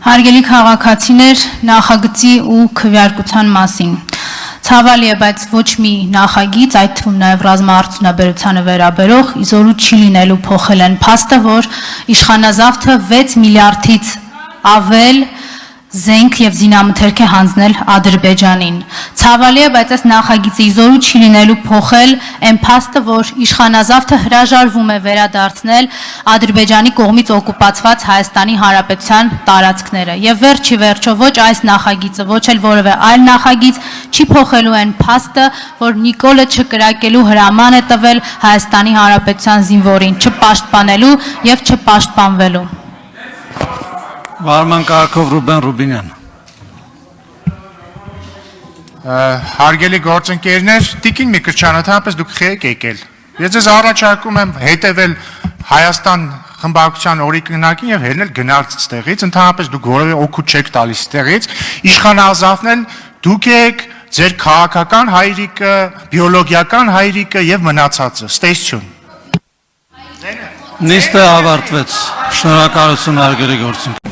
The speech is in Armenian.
Հարգելի քաղաքացիներ, նախագծի ու քվեարկության մասին։ Ցավալի է, բայց ոչ մի նախագիծ, այդ թվում նաև ռազմաարդյունաբերությանը վերաբերող իզորու չի լինելու փոխել են փաստը, որ իշխանազավթը 6 միլիարդից ավել զենք եւ զինամթերք է հանձնել Ադրբեջանին։ Ցավալի է, բայց այս նախագիծը իզորու չի լինելու փոխել այն փաստը, որ իշխանազավթը հրաժարվում է վերադարձնել Ադրբեջանի կողմից օկուպացված Հայաստանի Հանրապետության տարածքները։ Եվ վերջի վերջո ոչ այս նախագիծը, ոչ էլ որևէ այլ նախագիծ չի փոխելու այն փաստը, որ Նիկոլը չկրակելու հրաման է տվել Հայաստանի Հանրապետության զինվորին, չպաշտպանելու եւ չպաշտպանվելու։ Վարման կարգով Ռուբեն Ռուբինյան։ Հարգելի գործընկերներ, Տիկին Միկրչյան, ընդհանրապես դուք խեք եկել։ Ես ձեզ առաջարկում եմ հետևել Հայաստան խմբակցության օրինակին եւ հելնել գնալ ստեղից, ընդհանրապես դուք որևէ օգուտ չեք տալիս ստեղից, իշխանազավթնել դուք եք, ձեր քաղաքական հայրիկը, բիոլոգիական հայրիկը եւ մնացածը։ Ստեսություն։ Նիստը ավարտվեց։ Շնորհակալություն հարգելի գործընկերներ։